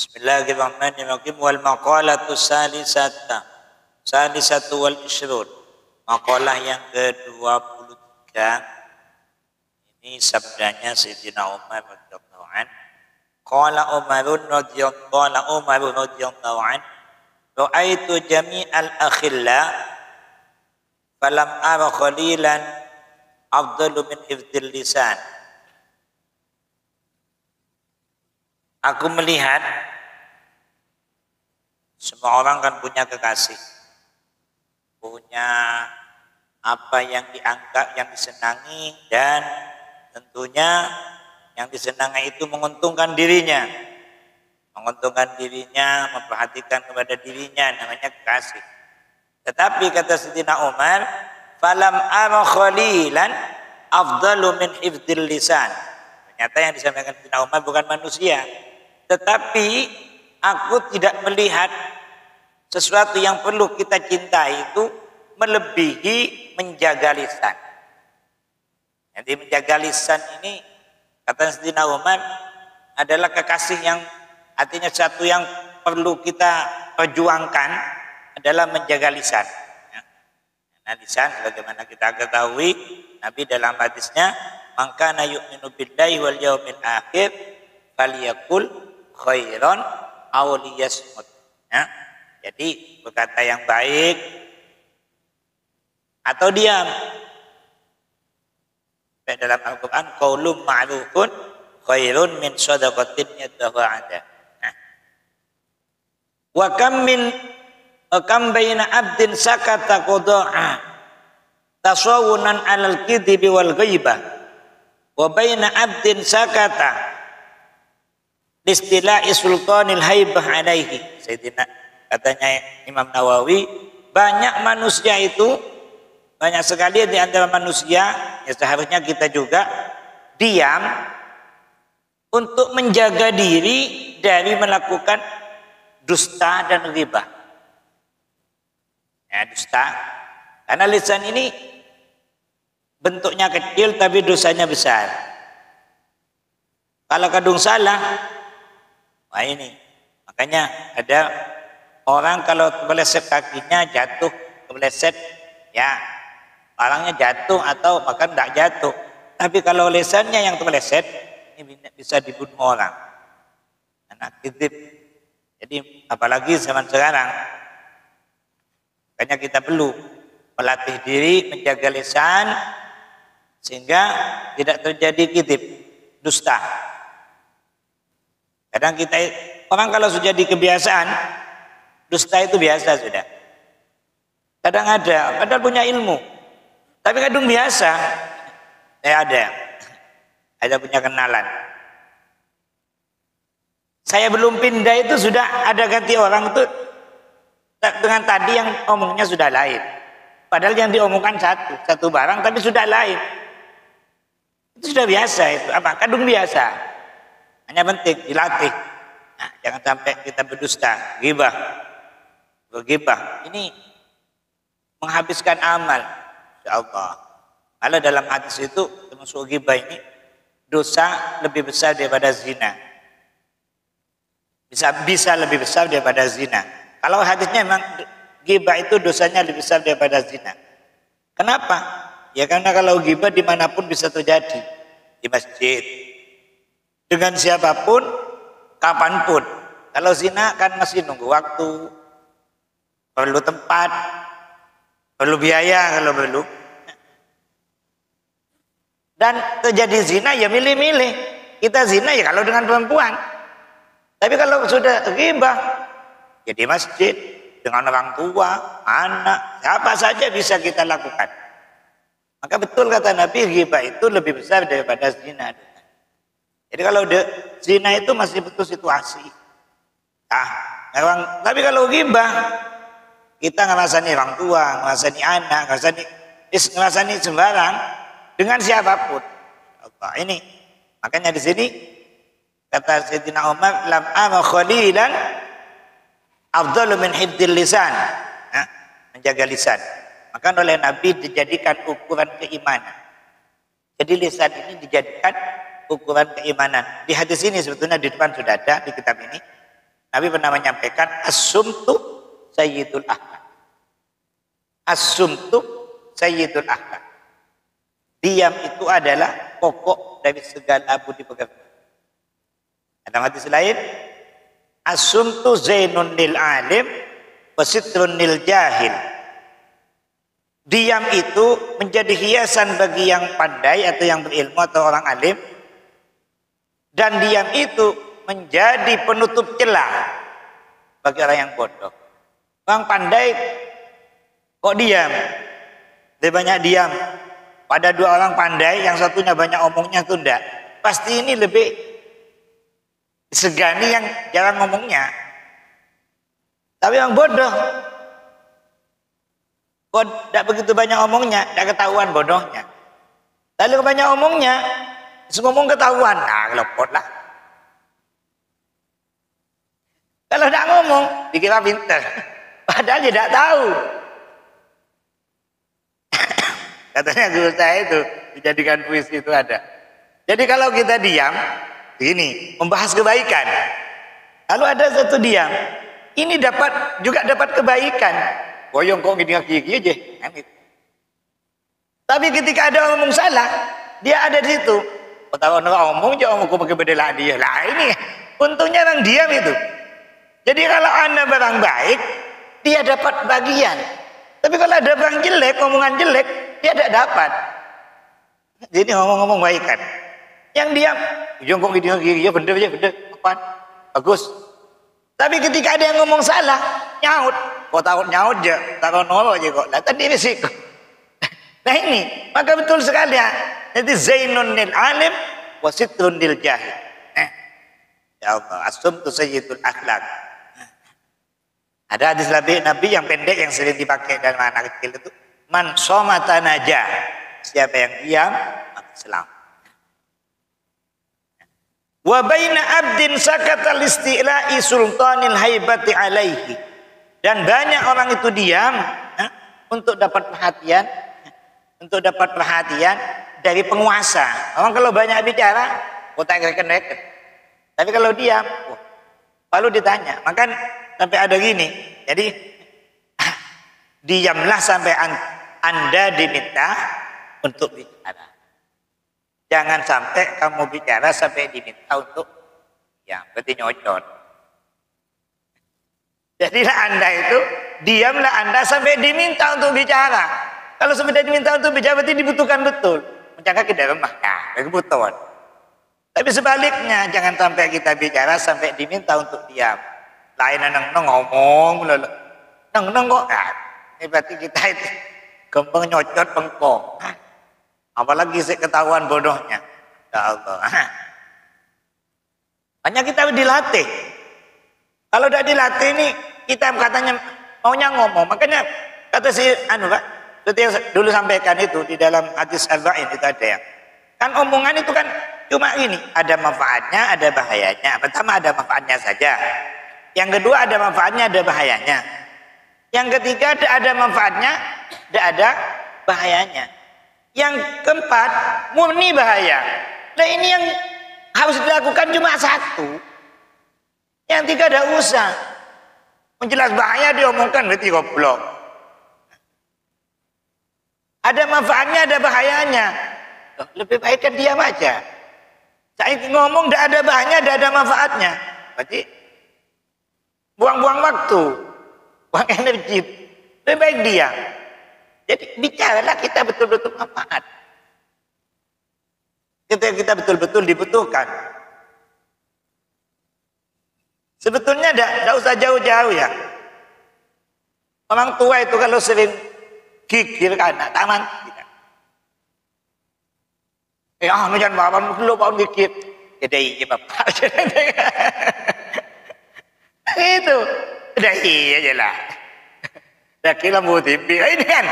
Bismillahirrahmanirrahim. Wal maqalatu salisatu wal ishrun. Maqalah yang ke-23. Ini sabdanya Sayyidina Umar radhiyallahu anhu. Qala Umarun radhiyallahu anhu. Ra'aitu jami'al akhilla falam ara khalilan afdalu min hifdzil lisan. Aku melihat semua orang kan punya kekasih, punya apa yang dianggap, yang disenangi, dan tentunya yang disenangi itu menguntungkan dirinya, memperhatikan kepada dirinya, namanya kekasih. Tetapi kata Sayyidina Umar, falam ara khalilan afdalu min hifdzil lisan. Ternyata yang disampaikan Sayyidina Umar bukan manusia, tetapi aku tidak melihat sesuatu yang perlu kita cintai itu melebihi menjaga lisan. Jadi menjaga lisan ini kata Sayyidina Umar adalah kekasih yang artinya satu yang perlu kita perjuangkan adalah menjaga lisan. Nah, lisan sebagaimana kita ketahui Nabi dalam hadisnya, "Man kana yu'minu billahi wal yaumil akhir falyaqul khairan aw liyasmut." Ya. Jadi berkata yang baik atau diam. Dalam Al-Qur'an qaulun ma'rufun khairun min shadaqatin yadhawa 'ada. Wa kam baina 'abdin sakata qada'a tasawunan 'alal kidhibi wal ghaibah wa baina 'abdin sakata listila'i sultanil haibah alaihi. Sayyidina katanya Imam Nawawi, banyak manusia itu, banyak sekali di antara manusia, ya seharusnya kita juga diam untuk menjaga diri dari melakukan dusta dan ghibah. Ya, dusta. Karena lisan ini bentuknya kecil tapi dosanya besar. Kalau kadung salah, wah ini. Makanya ada orang kalau kepleset kakinya jatuh, kepleset ya orangnya jatuh atau bahkan tidak jatuh. Tapi kalau lisannya yang kepleset, ini bisa dibunuh orang. Anak kidib. Jadi apalagi zaman sekarang. Makanya kita perlu melatih diri, menjaga lisan sehingga tidak terjadi kidib, dusta. Kadang kita orang kalau sudah di kebiasaan dusta itu biasa sudah. Kadang ada, padahal punya ilmu, tapi kadang biasa. Ada punya kenalan. Saya belum pindah itu sudah ada ganti orang itu dengan tadi yang omongnya sudah lain. Padahal yang diomongkan satu barang tapi sudah lain. Itu sudah biasa itu. Apa? Kadung biasa. Hanya penting dilatih. Nah, jangan sampai kita berdusta, berghibah. Ini menghabiskan amal. Insyaallah. Kalau dalam hadis itu termasuk ghibah ini dosa lebih besar daripada zina. Bisa lebih besar daripada zina. Kalau hadisnya memang ghibah itu dosanya lebih besar daripada zina. Kenapa? Ya karena kalau ghibah dimanapun bisa terjadi. Di masjid, dengan siapapun, kapanpun. Kalau zina kan masih nunggu waktu, perlu tempat, perlu biaya kalau perlu. Dan terjadi zina ya milih-milih. Kita zina ya kalau dengan perempuan. Tapi kalau sudah ghibah, ya di masjid, dengan orang tua, anak, siapa saja bisa kita lakukan. Maka betul kata Nabi, ghibah itu lebih besar daripada zina. Jadi kalau zina itu masih butuh situasi. Tapi kalau ghibah, kita ngerasani orang tua, ngerasani anak, ngerasani sembarang dengan siapapun. Ini makanya di sini kata Sayyidina Umar, lam ama khalilan afdalu min hifdzil lisan. Menjaga lisan. Maka oleh Nabi dijadikan ukuran keimanan. Jadi lisan ini dijadikan ukuran keimanan. Di hadis ini sebetulnya di depan sudah ada di kitab ini. Nabi pernah menyampaikan as-sumtu sayyidul akhlak. As-sumtu sayyidul akhlak. Diam itu adalah pokok dari segala budi pekerti. Dalam hadis lain, as-sumtu zainun lil alim wa sitrun lil jahil. Diam itu menjadi hiasan bagi yang pandai atau yang berilmu atau orang alim, dan diam itu menjadi penutup celah bagi orang yang bodoh. Orang pandai kok diam, dia banyak diam. Pada dua orang pandai, yang satunya banyak omongnya itu enggak, pasti ini lebih disegani yang jarang ngomongnya. Tapi yang bodoh kok tidak begitu banyak omongnya, tidak ketahuan bodohnya. Lalu banyak omongnya, ngomong ketahuan, nah lepot lah. Kalau tidak ngomong, dikira pintar, padahal dia tidak tahu. Katanya guru saya itu dijadikan puisi itu ada. Jadi kalau kita diam, ini membahas kebaikan. Lalu ada satu diam, ini juga dapat kebaikan. Boyong kok gini aja. Tapi ketika ada ngomong salah, dia ada di situ. Tahu orang ngomong jangan ngomong pakai bedela dia. Lah ini untungnya orang diam itu. Jadi kalau Anda barang baik, dia dapat bagian. Tapi kalau ada barang jelek, omongan jelek, dia tidak dapat. Jadi ngomong-ngomong baik kan. Yang diam, ujung kok gini, ya bener, apaan? Bagus. Tapi ketika ada yang ngomong salah, nyaut. Kok takut nyaut aja, takut nolok aja kok. Lah tadi risiko. Nah ini, maka betul sekali ya. Jadi zainun lil alim, wa sitrun lil jahil. Ya Allah, as-sumtu sayyidul akhlak. Ada hadis Nabi yang pendek yang sering dipakai dalam anak kecil itu, man somata naja, siapa yang diam maka selamat. Wa baina abdin sakata listi'la'i sultanil haibati alaihi, dan banyak orang itu diam untuk dapat perhatian dari penguasa. Orang kalau banyak bicara otak reken-reken, tapi kalau diam lalu ditanya, maka sampai ada gini. Jadi diamlah sampai Anda diminta untuk bicara. Jangan sampai kamu bicara sampai diminta untuk berarti nyocot. Jadilah Anda itu diamlah Anda sampai diminta untuk bicara. Kalau sudah diminta untuk bicara berarti dibutuhkan betul. Menjaga kita lemah, kebutuhan. Tapi sebaliknya, jangan sampai kita bicara sampai diminta untuk diam. Lain neng ngomong, neng kok, ini berarti kita itu gampang nyocot pengkong. Apalagi ketahuan bodohnya. Ya Allah. Hanya kita dilatih. Kalau udah dilatih ini, kita katanya maunya ngomong. Makanya kata si Pak, seperti yang dulu sampaikan itu di dalam hadis Al-Ba'in itu ada ya. Kan omongan itu kan cuma ini, ada manfaatnya, ada bahayanya. Pertama ada manfaatnya saja. Yang kedua ada manfaatnya, ada bahayanya. Yang ketiga ada manfaatnya, ada bahayanya. Yang keempat murni bahaya. Nah ini yang harus dilakukan cuma satu. Yang tiga ada usah. Menjelas bahaya diomongkan berarti goblok. Ada manfaatnya, ada bahayanya. Lebih baik kan diam aja. Saya ngomong tidak ada bahayanya, tidak ada manfaatnya. Berarti buang-buang waktu, buang energi. Lebih baik diam. Jadi bicaralah kita betul-betul manfaat. Kita betul-betul dibutuhkan. Sebetulnya tidak usah jauh-jauh ya. Orang tua itu kalau sering gigir ke anak, taman. Jangan bapak dulu bapak gigir. Jadi iya bapak. Itu. Udah iya aja lah. Dah kira mau timpi. Ini kan.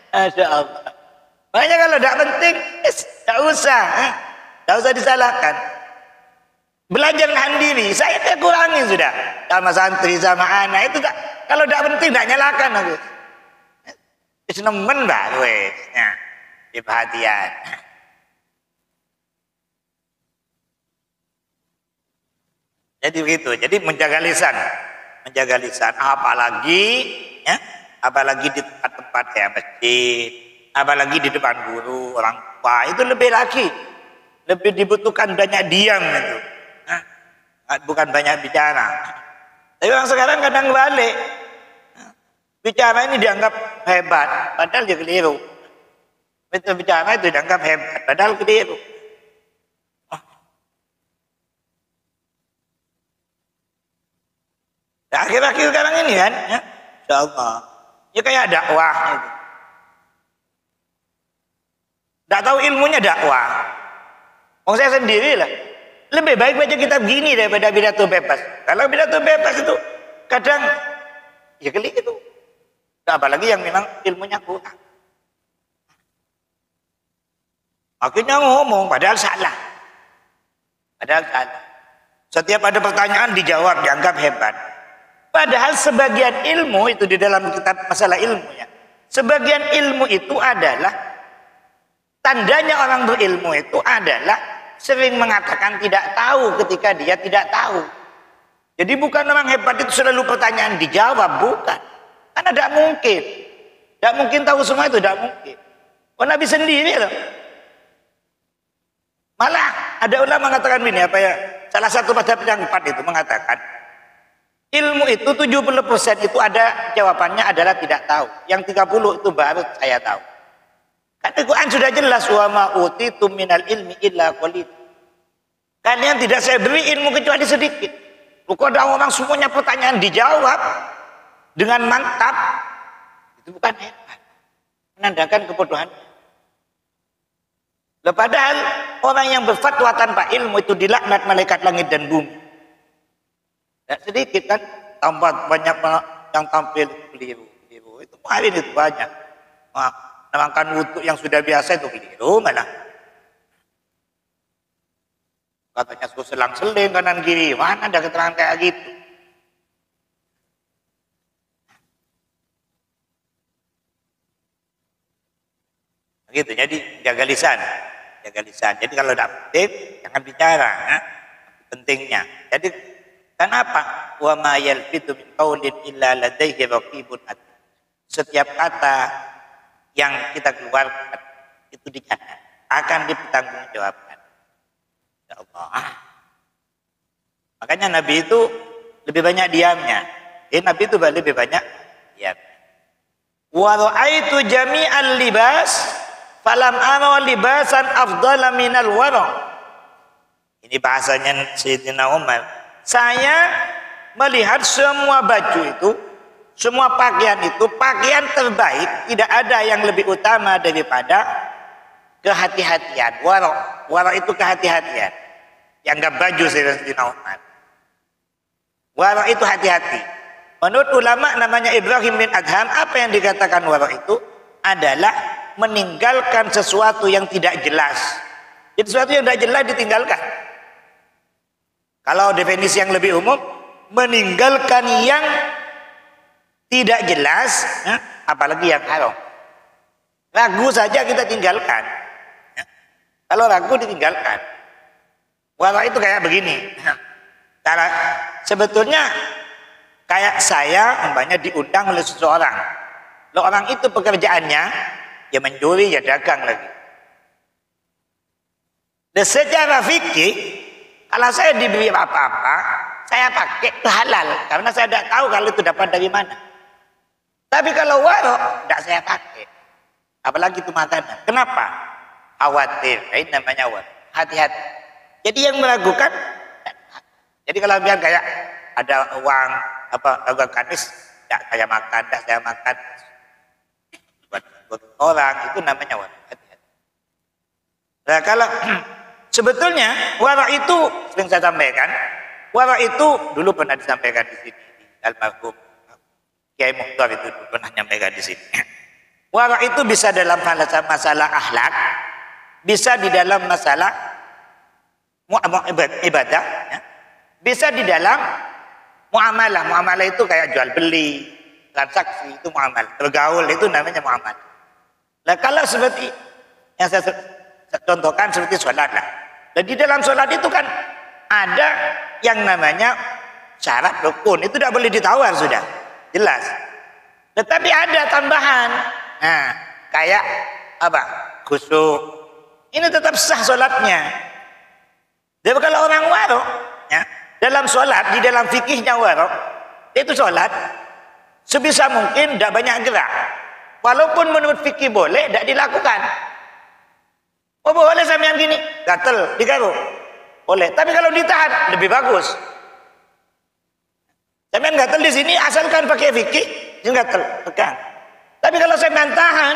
Masya Allah. Makanya kalau tidak penting, tidak usah. Tidak usah disalahkan. Belajar nahan diri. Saya kurangi sudah. Sama santri, sama anak. Itu kalau tidak penting, tidak nyalakan aku. Itu nemen baru. Di perhatian. Jadi begitu. Jadi menjaga lisan, apalagi ya, apalagi di tempat-tempat kayak masjid, apalagi di depan guru, orang tua, itu lebih dibutuhkan banyak diam itu. Nah, bukan banyak bicara. Tapi orang sekarang kadang balik. Bicara ini dianggap hebat, padahal dia keliru. Bicara itu dianggap hebat, padahal keliru. Nah, akhir-akhir sekarang ini kan, ya, Insya Allah, ya kayak dakwah. Gitu. Tidak tahu ilmunya dakwah. Oh, saya sendiri lah. Lebih baik baca kitab gini daripada pidato bebas. Kalau pidato bebas itu kadang ya keliru. Apalagi yang memang ilmunya kurang. Akhirnya ngomong, padahal salah. Setiap ada pertanyaan dijawab, dianggap hebat. Padahal sebagian ilmu itu di dalam kitab masalah ilmunya. Sebagian ilmu itu adalah, tandanya orang berilmu itu adalah sering mengatakan tidak tahu ketika dia tidak tahu. Jadi bukan orang hebat itu selalu pertanyaan dijawab, bukan. Karena tidak mungkin. Tidak mungkin tahu semua itu, tidak mungkin. Oh, Nabi sendiri loh. Malah ada ulama mengatakan ini, apa ya? Salah satu mazhab yang 4 itu mengatakan ilmu itu 70% itu ada jawabannya adalah tidak tahu. Yang 30 itu baru saya tahu. Karena Quran sudah jelas, wa ma utitum minal ilmi illa qalil. Kalian tidak saya beri ilmu kecuali sedikit. Bukan ada orang semuanya pertanyaan dijawab dengan mantap. Itu bukan hebat. Menandakan kebodohan. Padahal orang yang berfatwa tanpa ilmu itu dilaknat malaikat langit dan bumi. Tidak sedikit kan, tambah banyak yang tampil keliru. Itu hari itu banyak. Nerangkan wudhu yang sudah biasa itu keliru malah. Katanya suruh selang-seling kanan kiri, mana ada keterangan kayak gitu. Begitu, jadi jaga lisan. Jadi kalau tidak penting, jangan bicara. Ya? Pentingnya. Jadi kenapa? Wa ma yalfitu min qaulin illa ladaihi raqibun atid. Setiap kata yang kita keluarkan itu dicatat, akan dipertanggungjawabkan. Ya Allah. Makanya Nabi itu lebih banyak diamnya. Nabi itu lebih banyak diamnya. Wa ra'aitu jami'al libas falam ara libasan afdala minal wara. Ini bahasanya Sayyidina Umar. Saya melihat semua baju itu, semua pakaian itu, pakaian terbaik, tidak ada yang lebih utama daripada kehati-hatian. Wara itu kehati-hatian. Yang anggap baju Sayyidina Umar. Wara itu hati-hati. Menurut ulama namanya Ibrahim bin Adham, apa yang dikatakan wara itu adalah meninggalkan sesuatu yang tidak jelas. Jadi sesuatu yang tidak jelas ditinggalkan. Kalau definisi yang lebih umum, meninggalkan yang tidak jelas, apalagi yang haram. Ragu saja kita tinggalkan. Kalau ragu ditinggalkan. Wara itu kayak begini. Karena sebetulnya kayak saya umpamanya diundang oleh seseorang. Lalu orang itu pekerjaannya ya mencuri, ya dagang lagi. Dan secara fikih, kalau saya diberi apa-apa, saya pakai itu halal. Karena saya tidak tahu kalau itu dapat dari mana. Tapi kalau waro, tidak saya pakai. Apalagi itu makanan. Kenapa? Khawatir. Ini namanya waro. Hati-hati. Jadi yang meragukan, jadi kalau biar kayak ada uang, uang kanis, tidak saya makan, tidak saya makan. Buat orang itu namanya wara. Hati-hati. Nah, kalau sebetulnya wara itu sering saya sampaikan, wara itu dulu pernah disampaikan di sini di almarhum Kiai Mukhtar itu pernah menyampaikan di sini. Wara itu bisa dalam masalah akhlak, bisa di dalam masalah ibadah, ya. Bisa di dalam muamalah. Muamalah itu kayak jual beli, transaksi itu muamalah. Bergaul itu namanya muamalah. Nah, kalau seperti yang saya contohkan seperti sholat lah. Dan di dalam sholat itu kan ada yang namanya syarat rukun. Itu tidak boleh ditawar sudah. Jelas. Tetapi ada tambahan. Nah, kayak apa? Khusyuk. Ini tetap sah sholatnya. Jadi kalau orang warok, ya, dalam sholat, di dalam fikihnya warok, itu sholat sebisa mungkin tidak banyak gerak. Walaupun menurut fikih boleh, tidak dilakukan. Oh boleh sampai yang gini, gatel, digaruk. Boleh, tapi kalau ditahan, lebih bagus. Sampai gatel di sini, asalkan pakai fikih, jangan gatel, tekan. Tapi kalau sampai tahan,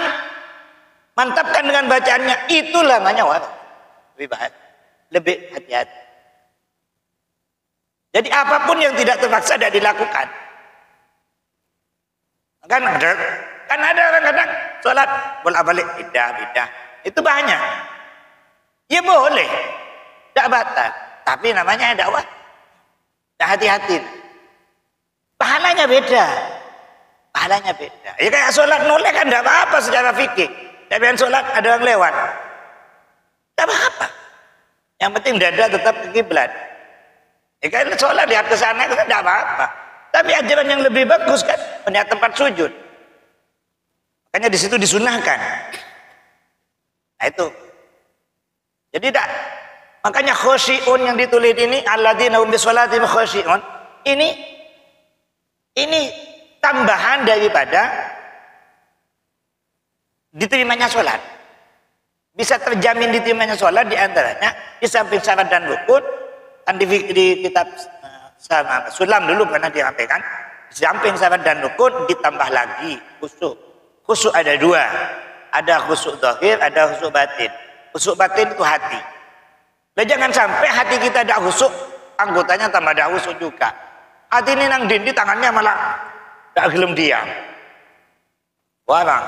mantapkan dengan bacaannya, itulah namanya warok. Lebih baik, lebih hati-hati. Jadi apapun yang tidak terpaksa tidak dilakukan. Kan ada orang kadang sholat bolak-balik bidah. Itu banyak. Ya boleh, tidak batal. Tapi namanya dakwah. Tidak hati-hati. Pahalanya beda. Ya kayak sholat noleh kan tidak apa-apa secara fikih. Tapi yang sholat ada orang lewat, tidak apa-apa. Yang penting dada tetap ke kiblat. Ya kan sholat lihat ke sana kan tidak apa-apa. Tapi ajaran yang lebih bagus kan punya tempat sujud. Makanya di situ disunahkan. Nah itu. Jadi tidak. Makanya khosyi'un yang ditulis ini alladzina hum bisholatihim khosyi'un. Ini tambahan daripada diterimanya sholat. Bisa terjamin diterimanya sholat diantaranya di samping syarat dan rukun. Kan di kitab Sulam dulu pernah dirampaikan, di samping syarat dan rukun ditambah lagi khusyuk. Khusyuk ada dua, ada khusyuk zahir, ada khusyuk batin. Khusyuk batin itu hati. Dan jangan sampai hati kita ada khusyuk, anggotanya tambah ada khusyuk juga. Hati ini nang dindi, tangannya malah tak gelem diam. Warang.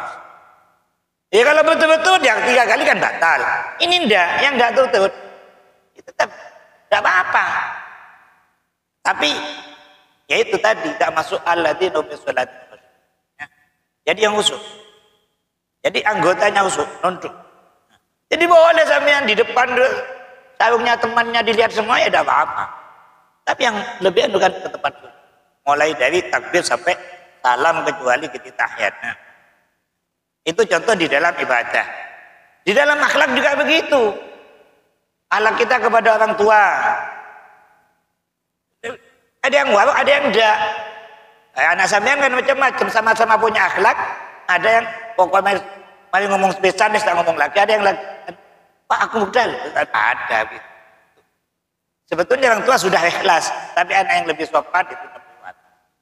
Ya kalau betul-betul yang 3 kali kan batal. Ini ndak, yang nggak betul, itu tetap tidak apa-apa. Tapi ya itu tadi tidak masuk alladzina hum bisholatihim khosyi'un. Jadi yang khusyuk. Jadi anggotanya khusyuk, nunduk. Jadi boleh sampean di depan sarungnya temannya dilihat semua ya tidak apa-apa. Tapi yang lebih anukan ke tempat itu. Mulai dari takbir sampai salam kecuali ketika tahiyat. Nah, itu contoh di dalam ibadah. Di dalam akhlak juga begitu. Akhlak kita kepada orang tua. Ada yang warok, ada yang enggak. Anak sampean kan macam-macam, sama-sama punya akhlak. Ada yang pokoknya mari ngomong spesialis, tak ngomong lagi. Ada yang lagi, Pak aku modal. Ada gitu. Sebetulnya orang tua sudah ikhlas, tapi anak yang lebih sopan itu terbuat.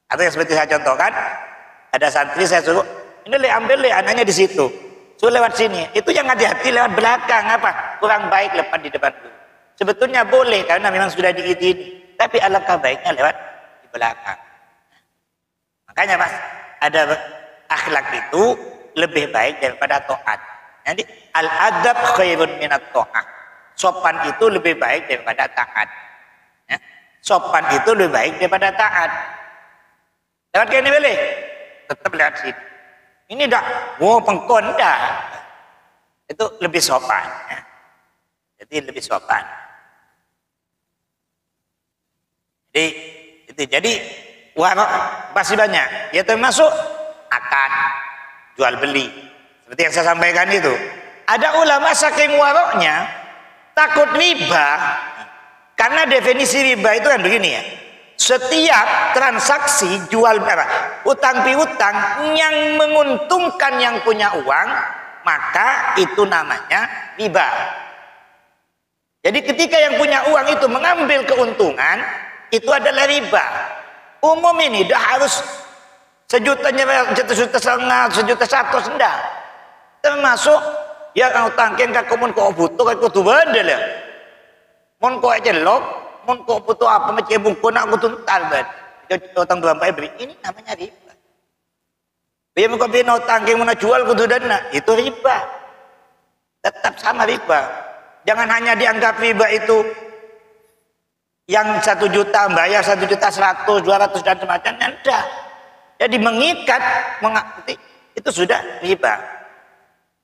Atau yang seperti saya contohkan, ada santri saya suruh, ini ambil anaknya di situ. Suruh lewat sini. Itu yang hati-hati lewat belakang apa? Kurang baik lepas di depan dulu. Sebetulnya boleh karena memang sudah diizini. Tapi alangkah baiknya lewat di belakang. Makanya Mas, ada akhlak itu lebih baik daripada taat. Jadi al-adab khairun minat ta'ah. Sopan itu lebih baik daripada taat. Ya. Sopan itu lebih baik daripada taat. Lewat ke ini boleh? Tetap lewat sini. Ini dah, pengkon dah. Itu lebih sopan. Ya. Jadi lebih sopan. Jadi warok pasti banyak. Ya termasuk akad, jual beli. Seperti yang saya sampaikan itu. Ada ulama saking waroknya takut riba, karena definisi riba itu kan begini ya. Setiap transaksi jual utang piutang yang menguntungkan yang punya uang, maka itu namanya riba. Jadi ketika yang punya uang itu mengambil keuntungan, itu adalah riba. Umum ini dah harus sejutanya, 1,5 juta, 1,1 enggak. Termasuk ya kau tangking kamu kau butuh kau tuh bandel ya. Mon kau celok, mon kau butuh apa macam buku nak aku tuntal ban. Utang berapa beri ini namanya riba. Biar kau bina tangking mana jual kudu dana itu riba. Tetap sama riba. Jangan hanya dianggap riba itu yang 1 juta bayar 1.100.000, 200 dan semacamnya. Enggak. Jadi mengikat itu sudah riba.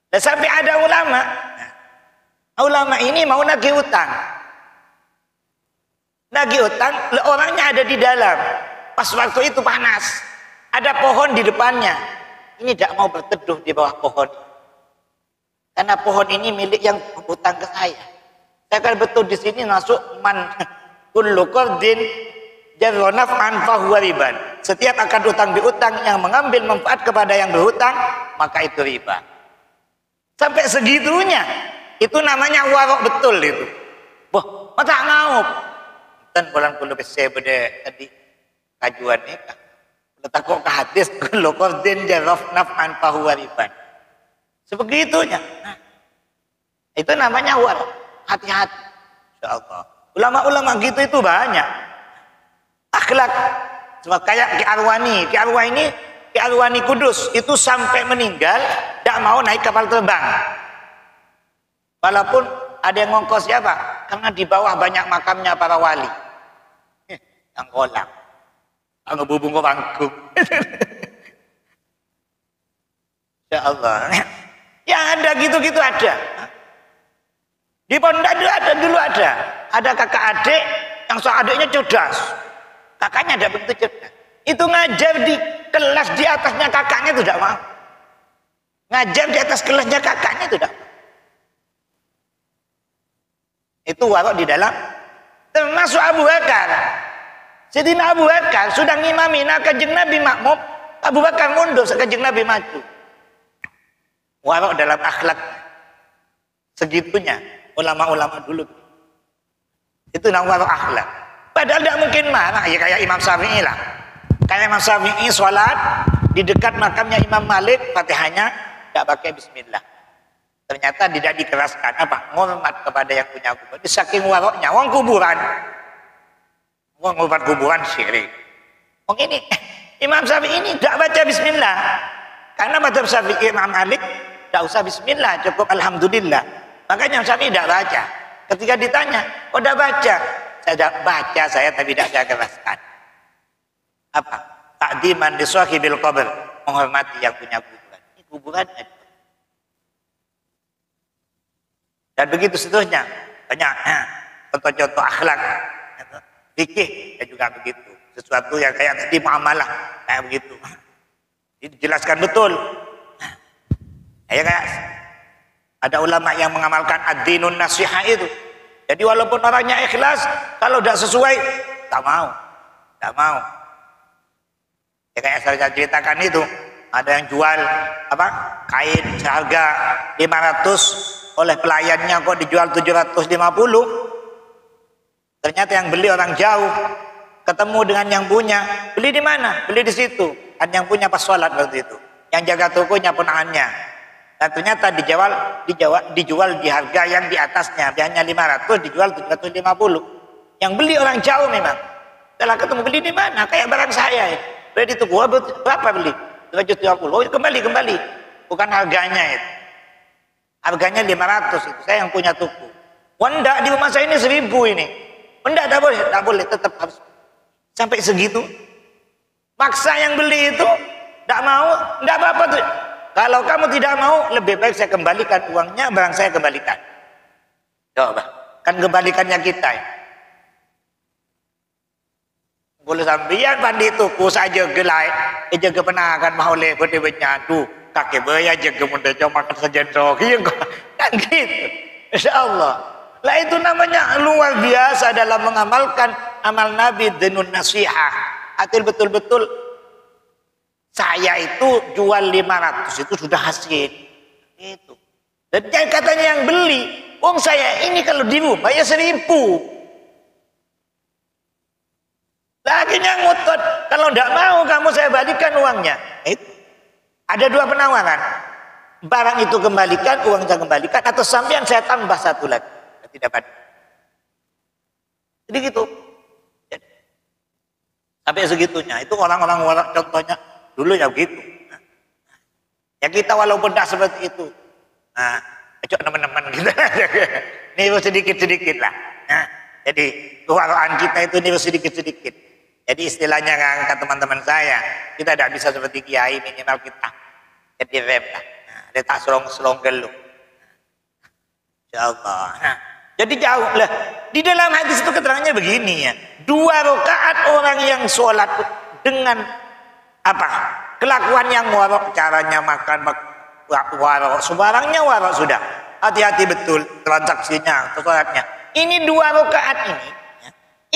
Dan sampai ada ulama ini mau nagih utang. nagih utang, orangnya ada di dalam. Pas waktu itu panas, ada pohon di depannya. Ini tidak mau berteduh di bawah pohon. Karena pohon ini milik yang utang ke saya. Saya akan betul di sini masuk man kullu qardin jarra naf'an fahuwa riban. Setiap akad utang piutang yang mengambil manfaat kepada yang berhutang, maka itu riba. Sampai segitunya. Itu namanya warok betul itu. Wah, mata ngaup. Dan bulan kulo saya beda tadi kajuan nikah. Letak kok ke hadis kullu qardin jarra naf'an fahuwa riban. Sebegitunya. Nah, itu namanya warok. Hati-hati. Insyaallah. Ulama-ulama gitu itu banyak. Akhlak. Cuma kayak Ki Arwani. Ki Arwani Kudus itu sampai meninggal tidak mau naik kapal terbang. Walaupun ada yang ngongkos siapa? Karena di bawah banyak makamnya para wali. Yang kolam. Ngebubung ke bangkuk. Ya Allah. Ya ada gitu-gitu ada. Di pondok dulu ada. Ada kakak adik yang soal adiknya cerdas. Kakaknya ada begitu cerdas. Itu ngajar di kelas di atasnya kakaknya itu tidak mau. Ngajar di atas kelasnya kakaknya itu tidak mau. Itu warok di dalam. Termasuk Abu Bakar. Sayyidina Abu Bakar sudah ngimami kanjeng Nabi makmum. Abu Bakar mundur kanjeng Nabi maju. Warok dalam akhlak. Segitunya ulama-ulama dulu. Itu namanya warok akhlak. Padahal tidak mungkin marah. Ya kayak Imam Syafi'i lah. Kayak Imam Syafi'i sholat di dekat makamnya Imam Malik, Fatihahnya tidak pakai bismillah. Ternyata tidak dikeraskan. Apa? Hormat kepada yang punya kuburan. Saking waroknya. Wong kuburan. Wong ngurmat kuburan syirik. Wong ini Imam Syafi'i ini tidak baca bismillah. Karena mazhab Syafi'i Imam Malik tidak usah bismillah, cukup alhamdulillah. Makanya Imam Syafi'i tidak baca. Ketika ditanya, "Oh, sudah baca?" Saya tidak baca, saya tapi tidak saya keraskan. Apa? Ta'diman li sahibil qabr, menghormati yang punya kuburan. Ini kuburan ada. Dan begitu seterusnya. Banyak contoh-contoh akhlak. Fikih ya juga begitu. Sesuatu yang kayak tadi muamalah kayak begitu. Ini dijelaskan betul. Ya kayak ada ulama yang mengamalkan ad-dinun nasihah itu. Jadi walaupun orangnya ikhlas, kalau tidak sesuai, tak mau. Tak mau. Ya kayak saya ceritakan itu, ada yang jual apa? Kain seharga 500 oleh pelayannya kok dijual 750. Ternyata yang beli orang jauh, ketemu dengan yang punya, beli di mana? Beli di situ. Dan yang punya pas sholat waktu itu. Yang jaga tokonya ponakannya. Dan ternyata dijual di harga yang di atasnya. Biasanya 500, dijual 750. Yang beli orang jauh memang. Setelah ketemu, beli di mana? Kayak barang saya. Beli di toko, berapa beli? 750. Oh, kembali. Bukan harganya itu. Harganya 500 itu. Saya yang punya toko. Wanda di rumah saya ini 1000 ini. Enggak boleh, tetap harus sampai segitu. Maksa yang beli itu tidak mau, tidak apa-apa tuh. Kalau kamu tidak mau, lebih baik saya kembalikan uangnya, barang saya kembalikan. Coba, kan kembalikannya kita. Ya. Boleh sambian pandi tuku saja gelai, jaga penakan mau le berdebetnya tuh kakek bayar jaga muda cuma makan saja rohi kan gitu. Insyaallah. Lah itu namanya luar biasa dalam mengamalkan amal Nabi dinun nasihah. Artinya betul-betul saya itu jual 500 itu sudah hasil. Itu. Dan katanya yang beli, wong saya ini kalau di rumah ya 1000. Lagi yang ngotot, kalau tidak mau kamu saya balikan uangnya. Itu. Ada dua penawaran. Barang itu kembalikan, uang saya kembalikan, atau sampean saya tambah satu lagi. Tidak pada. Jadi gitu. Sampai segitunya. Itu orang-orang contohnya dulu ya begitu. Ya kita walaupun tidak seperti itu. Nah, cocok teman-teman kita. Niru sedikit-sedikit lah. Nah, jadi kewaraan kita itu niru sedikit-sedikit. Jadi istilahnya kata teman-teman saya, kita tidak bisa seperti kiai, minimal kita jadi rem lah. Nah, dia tak selong-selong geluk. Insyaallah. Nah, jadi jauh lah Di dalam hadis itu keterangannya begini ya. 2 rakaat orang yang sholat dengan apa? Kelakuan yang warok, caranya makan warok, sembarangnya warok sudah. Hati-hati betul transaksinya, sholatnya. Ini 2 rakaat ini, ya,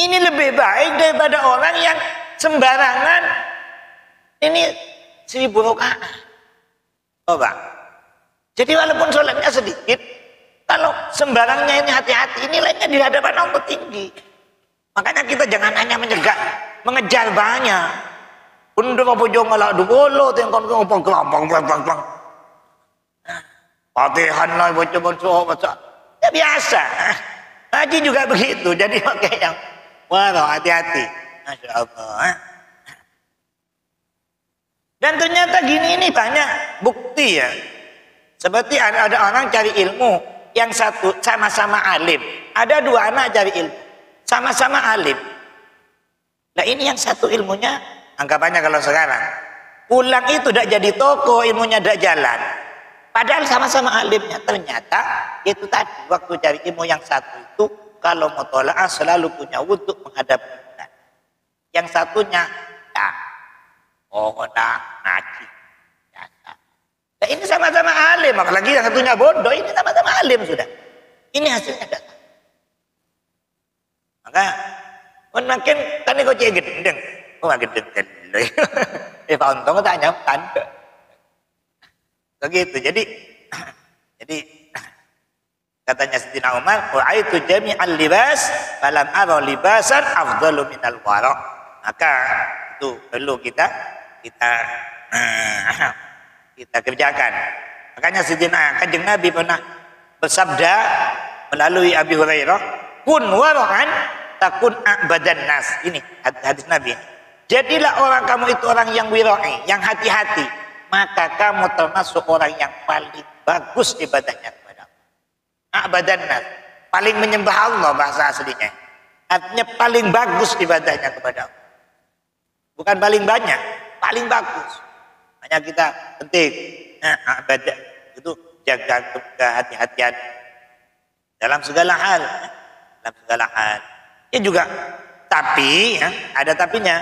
ini lebih baik daripada orang yang sembarangan. Ini 1000 rakaat. Coba. Jadi walaupun sholatnya sedikit, kalau sembarangnya ini hati-hati, nilainya di hadapan Allah tinggi. Makanya kita jangan hanya mengejar banyak. Untuk apa jangan ngelak dulu, tengok ngomong. Fatihan lah baca. Ya biasa. Haji juga begitu. Jadi pakai yang wah hati-hati. Masya Allah. Dan ternyata gini ini banyak bukti ya. Seperti ada orang cari ilmu, yang satu sama-sama alim. Ada 2 anak cari ilmu, sama-sama alim. Nah ini yang satu ilmunya, anggapannya kalau sekarang, pulang itu tidak jadi toko, ilmunya tidak jalan. Padahal sama-sama alimnya. Ternyata itu tadi, waktu cari ilmu yang satu itu, kalau mutola'ah selalu punya wudhu menghadap kiblat. Yang satunya, ngaji. Nah, ini sama-sama alim, apalagi yang satunya bodoh, ini sama-sama alim sudah. Ini hasilnya datang. Maka makin kan kau cek gendeng, kau nggak gendeng dulu. Untung tak nyampan. Begitu. Jadi katanya Sayyidina Umar, "Wa'aitu jami'al libas, falam ara libasan afdalu minal wara'." Maka itu perlu kita kerjakan. Makanya Sayyidina Kanjeng Nabi pernah bersabda melalui Abi Hurairah, "Kun wara'an takun a'badan nas." Ini hadis Nabi. Jadilah orang kamu itu orang yang wira'i, yang hati-hati, maka kamu termasuk orang yang paling bagus ibadahnya kepada Allah. A'badan nas, paling menyembah Allah bahasa aslinya. Artinya paling bagus ibadahnya kepada Allah. Bukan paling banyak, paling bagus. Hanya kita penting ibadah itu jaga kehati-hatian dalam segala hal, Ya juga, tapi ya, ada tapinya.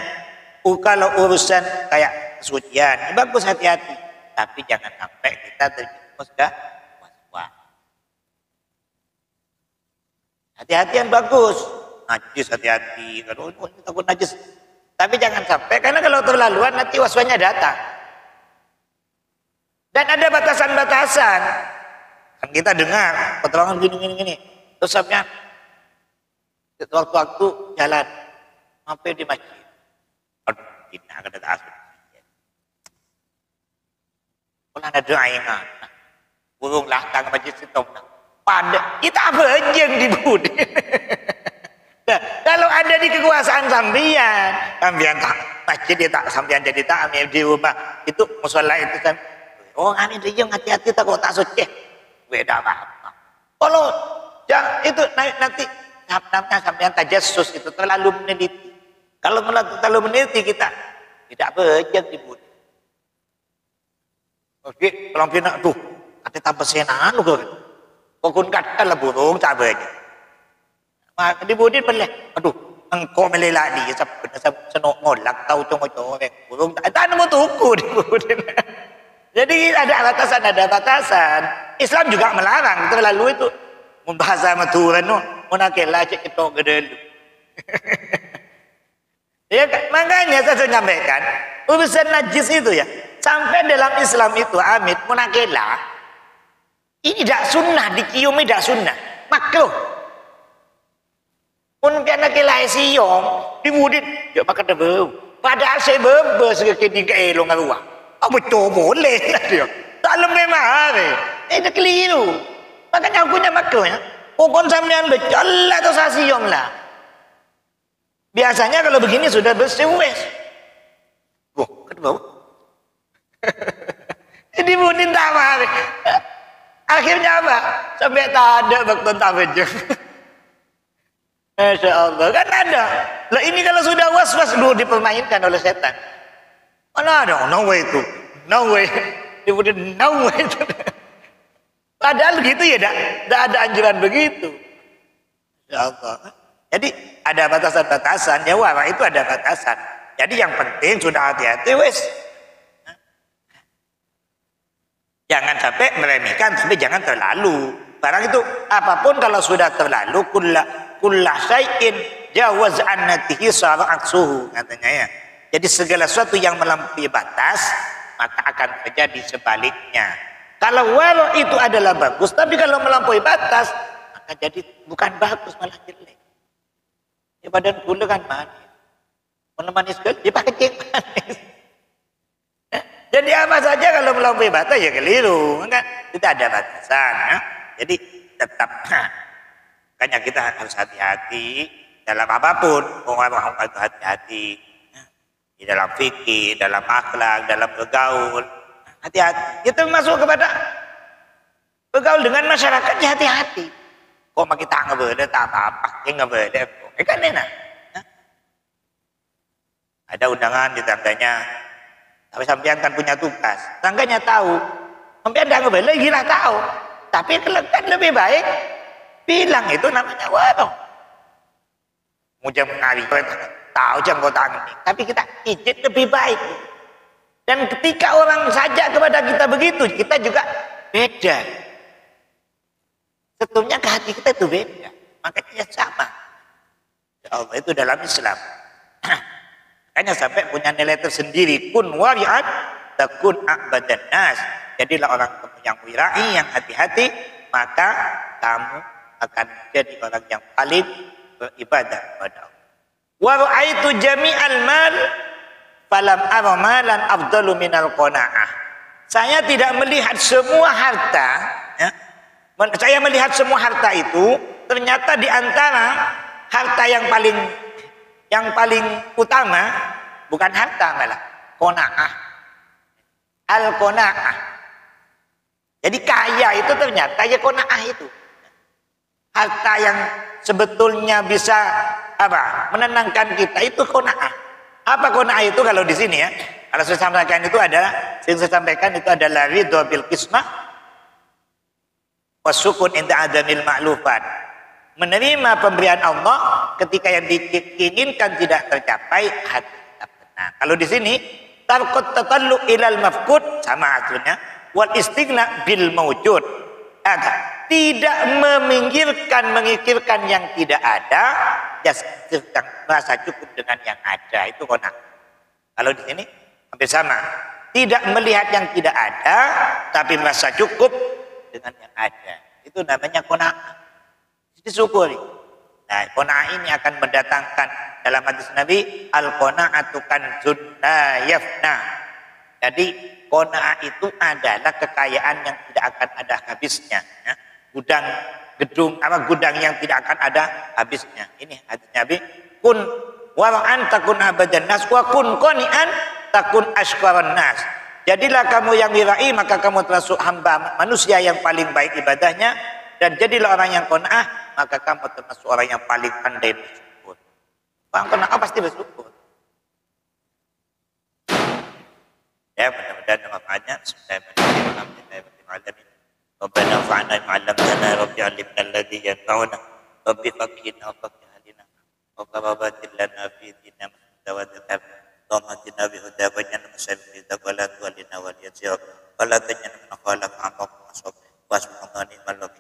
Kalau urusan kayak kesucian, ya bagus hati-hati. Tapi jangan sampai kita terjerumus ke was-was. Hati-hati yang bagus. Najis hati-hati. Kalau takut najis. Tapi jangan sampai, karena kalau terlaluan nanti was-wasnya datang. Dan ada batasan-batasan. Kan kita dengar keterangan gini. Terus sampai waktu-waktu jalan sampai di masjid. Aduh, kita akan datang. Kalau ada doa ingat, burunglah tang masjid situ. Pada kita apa yang dibudi. Nah, kalau ada di kekuasaan sampean tak masjid dia tak sampean jadi takmir di rumah itu mushola itu kan. Oh, kami dia hati-hati takut tak suci. Beda apa-apa. Kalau jangan itu nanti namanya sampean tajassus itu terlalu meneliti. Kalau terlalu meneliti kita tidak bejat dibudi. Oke, kalau pina tuh ada tambah senan lu kan. Kokun katalah burung tak bejat. Maka dibudi boleh. Aduh, engkau melelak dia senok ngolak tahu congok-congok burung tak nemu tuku dibudi. Jadi ada batasan. Islam juga melarang terlalu itu membahasa maturan no, monakela cek itu gede. Ya, makanya saya sampaikan urusan najis itu ya, sampai dalam Islam itu amit monakela ini tidak sunnah, dicium tidak sunnah, makruh. Pun kena kelai siom dibudit, ya makan debeu. Padahal saya bebas ketika elong ngaruah. Apa betul boleh dia? Tak lebih mahal. Itu keliru. Makanya aku nak makruhnya. Pokok sampean becal lah atau sasiom lah. Biasanya kalau begini sudah bersih wes. Wah, kedua. Jadi budin tak mahal. Akhirnya apa? Sampai tak ada waktu tak bejo. Masya Allah, kan ada. Lah ini kalau sudah was-was dulu dipermainkan oleh setan. Mana ada? No way itu. No way. Dibutuhin no way itu. Padahal gitu ya, tidak ada anjuran begitu. Ya Allah. Jadi ada batasan-batasan, ya wara itu ada batasan. Jadi yang penting sudah hati-hati wes. Jangan sampai meremehkan, tapi jangan terlalu. Barang itu apapun kalau sudah terlalu kullah syai'in jawaz annatihi sara aksuhu katanya ya. Jadi segala sesuatu yang melampaui batas maka akan terjadi sebaliknya. Kalau wara itu adalah bagus, tapi kalau melampaui batas maka jadi bukan bagus malah jelek. Ya badan gula kan manis. Manis sekali, dia pakai cek manis. Jadi apa saja kalau melampaui batas ya keliru, kan? Tidak ada batasan. Ya? Jadi tetap, makanya kita harus hati-hati dalam apapun. Orang itu hati-hati di dalam fikih, dalam akhlak, dalam bergaul. Hati-hati. Kita masuk kepada bergaul dengan masyarakat, ya hati-hati. Kok kita nggak boleh, tak apa-apa, nggak boleh. Kan enak. Ada undangan di tangganya, tapi sampean kan punya tugas. Tangganya tahu, sampean nggak boleh, gila tahu. Tapi kan lebih baik bilang itu namanya warung. Mujam ngari, tahu jangkauan ini. Tapi kita izin lebih baik. Dan ketika orang sajak kepada kita begitu, kita juga beda. Sebetulnya ke hati kita itu beda. Makanya sama. Ya Allah, itu dalam Islam. Makanya sampai punya nilai tersendiri. Kun wari'at takun a'badan nas. Jadilah orang yang wirai, yang hati-hati, maka kamu akan jadi orang yang paling beribadah kepada Allah. Wa ra'aitu jami'al mal falam ara malan afdalu minal qanaah. Saya tidak melihat semua harta, ya. Saya melihat semua harta itu ternyata di antara harta yang paling utama bukan harta malah qanaah. Al-qanaah. Jadi kaya itu ternyata ya qanaah itu. Harta yang sebetulnya bisa menenangkan kita itu qanaah. Apa qanaah itu kalau di sini ya? Kalau saya sampaikan itu adalah ridho bil qismah wasukun inda adamil ma'lufat. Menerima pemberian Allah ketika yang diinginkan tidak tercapai, hati tetap tenang. Kalau di sini tarqut tatallu ilal mafqud sama artinya wal istighna bil mawjud. Tidak mengikirkan yang tidak ada, sedang merasa cukup dengan yang ada, itu qanaah. Kalau di sini hampir sama. Tidak melihat yang tidak ada tapi merasa cukup dengan yang ada. Itu namanya qanaah. Disyukuri. Nah, qanaah ini akan mendatangkan dalam hadis Nabi al-qanaatu kanzun la yafna. Jadi qanaah itu adalah kekayaan yang tidak akan ada habisnya, ya. Gudang yang tidak akan ada habisnya. Ini hadis Nabi, kun wara'an takun abadan nas wa kun qani'an takun ashqaran nas. Jadilah kamu yang wirai maka kamu termasuk hamba manusia yang paling baik ibadahnya, dan jadilah orang yang qanaah maka kamu termasuk orang yang paling pandai bersyukur. Orang qanaah pasti bersyukur. Ya, mudah-mudahan manfaatnya. Bismillahirrahmanirrahim. Rabbana fa'alna ma'allamtana rabbi 'allimna alladhi yanfa'una rabbi faqihna wa faqih halina wa batil lana fi dinina wa taqab Allahumma bi huda wa janna masabi taqwala wa lina wa yasir wa la tajna min khalaq amaq wasab wasbahani man la